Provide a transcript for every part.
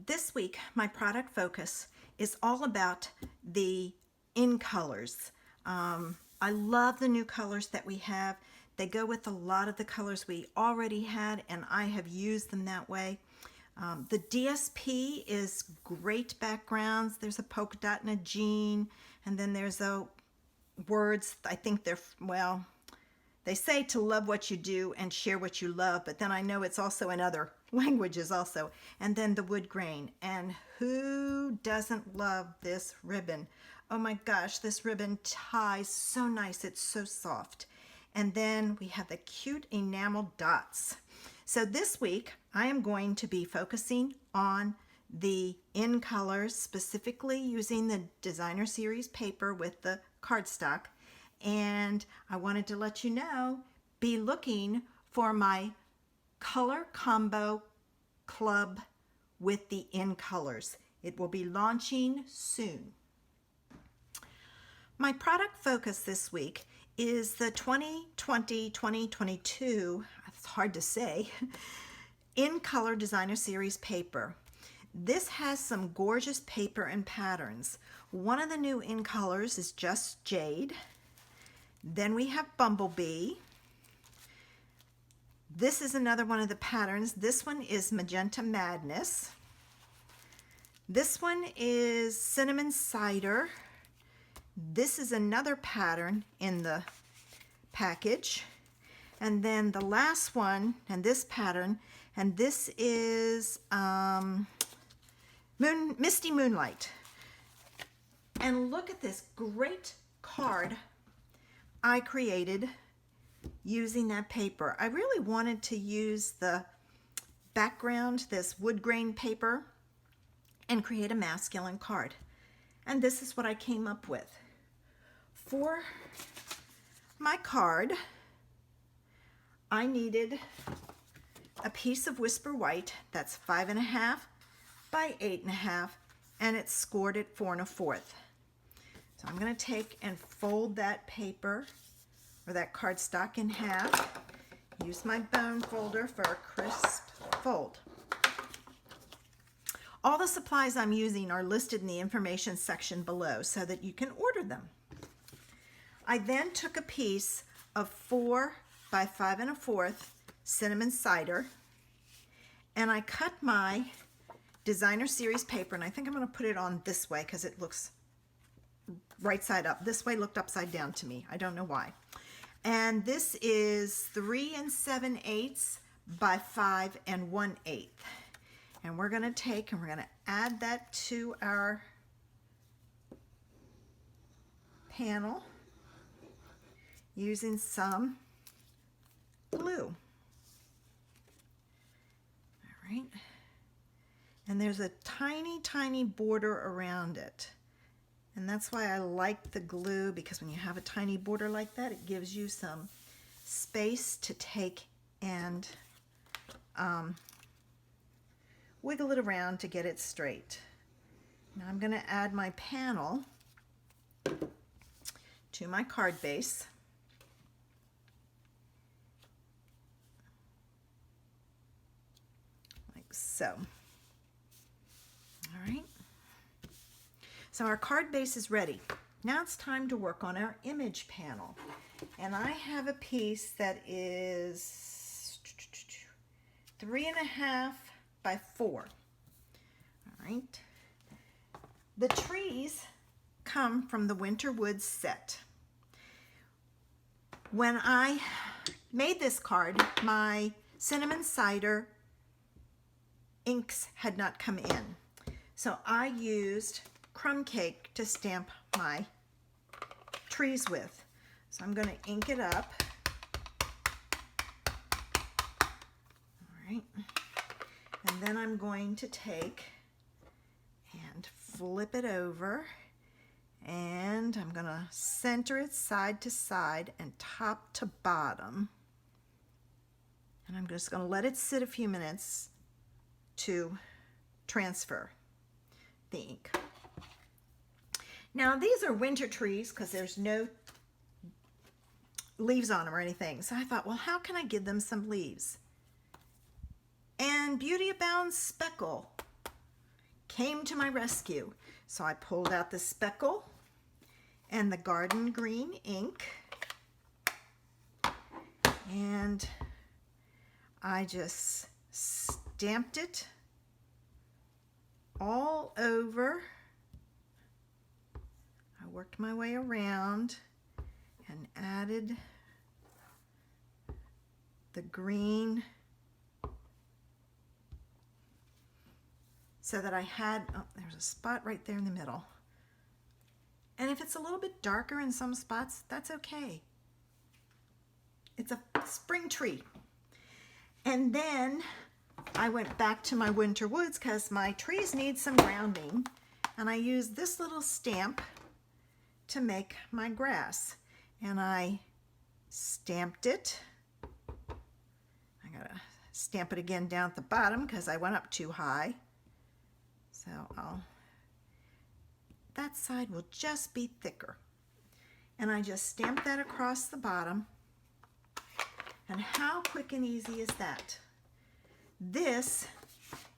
This week, my product focus is all about the in colors. I love the new colors that we have. They go with a lot of the colors we already had, and I have used them that way. The DSP is great backgrounds. There's a polka dot and a jean, and then there's a words. I think they're, well, they say to love what you do and share what you love, but then I know it's also in other languages also. And then the wood grain. And who doesn't love this ribbon? Oh my gosh, this ribbon ties so nice. It's so soft. And then we have the cute enamel dots. So this week I am going to be focusing on the in colors, specifically using the designer series paper with the cardstock. And I wanted to let you know, be looking for my color combo club with the in colors. It will be launching soon. My product focus this week is the 2020-2022, it's hard to say, in color designer series paper. This has some gorgeous paper and patterns. One of the new in colors is Just Jade. Then we have Bumblebee. This is another one of the patterns. This one is Magenta Madness. This one is Cinnamon Cider. This is another pattern in the package. And then the last one, and this pattern, and this is Misty Moonlight. And look at this great card I created using that paper. I really wanted to use the background, this wood grain paper, and create a masculine card. And this is what I came up with. For my card, I needed a piece of Whisper White that's 5.5 by 8.5, and it's scored at 4 1/4. So I'm going to take and fold that paper or that cardstock in half. Use my bone folder for a crisp fold. All the supplies I'm using are listed in the information section below so that you can order them. I then took a piece of 4 by 5 1/4 cinnamon cider, and I cut my designer series paper, and I think I'm going to put it on this way because it looks right side up. This way looked upside down to me. I don't know why. And this is 3 7/8 by 5 1/8. And we're going to take and we're going to add that to our panel using some glue. All right. And there's a tiny, tiny border around it. And that's why I like the glue, because when you have a tiny border like that, it gives you some space to take and wiggle it around to get it straight. Now I'm going to add my panel to my card base. Like so. All right. So our card base is ready. Now it's time to work on our image panel. And I have a piece that is 3.5 by 4. All right. The trees come from the Winter Woods set. When I made this card, my cinnamon cider inks had not come in. So I used crumb cake to stamp my trees with. So I'm going to ink it up. All right. And then I'm going to take and flip it over, and I'm going to center it side to side and top to bottom. And I'm just going to let it sit a few minutes to transfer the ink. Now these are winter trees because there's no leaves on them or anything. So I thought, well, how can I give them some leaves? And Beauty Abound's Speckle came to my rescue. So I pulled out the speckle and the garden green ink, and I just stamped it all over. I worked my way around and added the green so that I had, oh, there's a spot right there in the middle. And if it's a little bit darker in some spots, that's okay. It's a spring tree. And then I went back to my winter woods because my trees need some grounding. And I used this little stamp to make my grass. And I stamped it. I gotta stamp it again down at the bottom because I went up too high. So that side will just be thicker. And I just stamp that across the bottom. And how quick and easy is that? This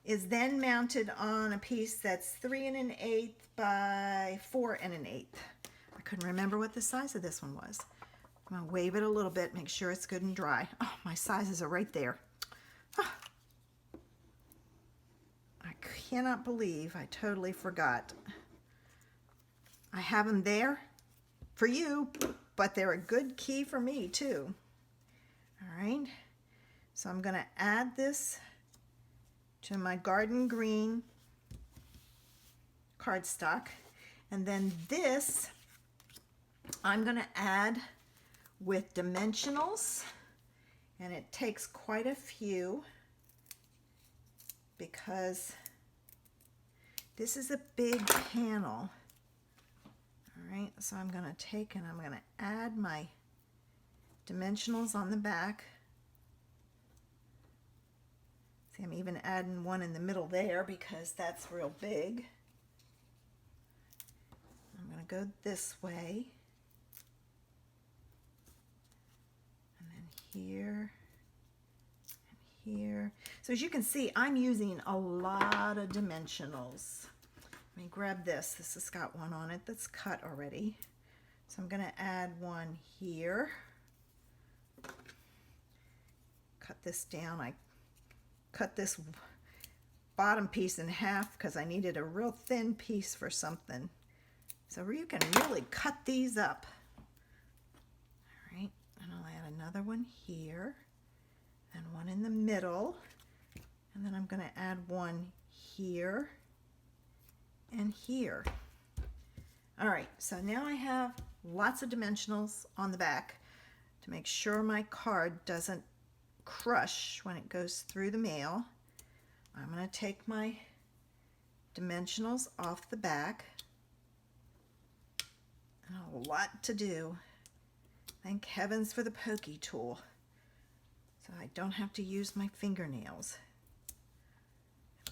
is then mounted on a piece that's 3 1/8 by 4 1/8. I couldn't remember what the size of this one was. I'm gonna wave it a little bit, make sure it's good and dry. Oh, my sizes are right there. Oh. I cannot believe I totally forgot. I have them there for you, but they're a good key for me too. All right, so I'm gonna add this to my garden green cardstock, and then this I'm gonna add with dimensionals, and it takes quite a few because this is a big panel. All right, so I'm gonna take and I'm gonna add my dimensionals on the back. See, I'm even adding one in the middle there because that's real big. I'm gonna go this way. And then here and here. So as you can see, I'm using a lot of dimensionals. Let me grab this. This has got one on it that's cut already. So I'm gonna add one here. Cut this down. I cut this bottom piece in half because I needed a real thin piece for something. So you can really cut these up. All right, and I'll add another one here and one in the middle. And then I'm going to add one here and here. All right, so now I have lots of dimensionals on the back to make sure my card doesn't crush when it goes through the mail. I'm going to take my dimensionals off the back. And a lot to do. Thank heavens for the pokey tool, so I don't have to use my fingernails.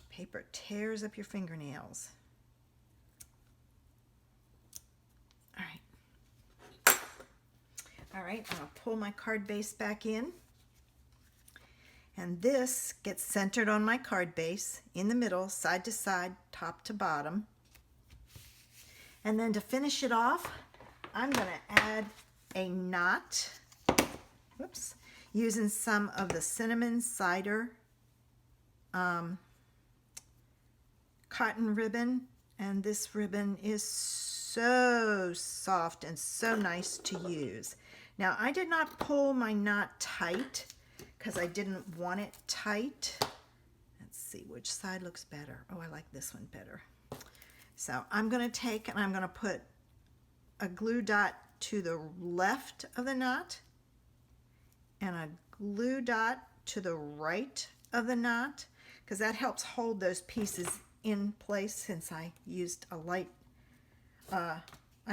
Paper tears up your fingernails. All right, I'll pull my card base back in. And this gets centered on my card base in the middle, side to side, top to bottom. And then to finish it off, I'm going to add a knot, whoops, using some of the cinnamon cider cotton ribbon. And this ribbon is so soft and so nice to use. Now, I did not pull my knot tight because I didn't want it tight. Let's see which side looks better. Oh, I like this one better. So I'm going to take and I'm going to put a glue dot to the left of the knot and a glue dot to the right of the knot, because that helps hold those pieces in place since I used a light, a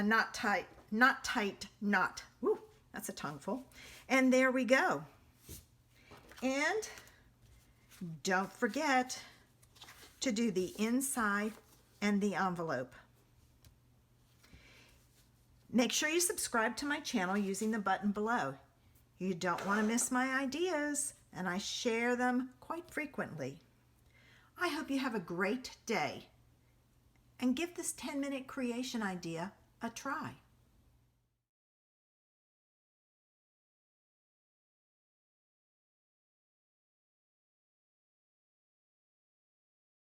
not tight knot. Woo, that's a tongueful. And there we go. And don't forget to do the inside and the envelope. Make sure you subscribe to my channel using the button below. You don't want to miss my ideas, and I share them quite frequently. I hope you have a great day. and give this 10-minute creation idea a try.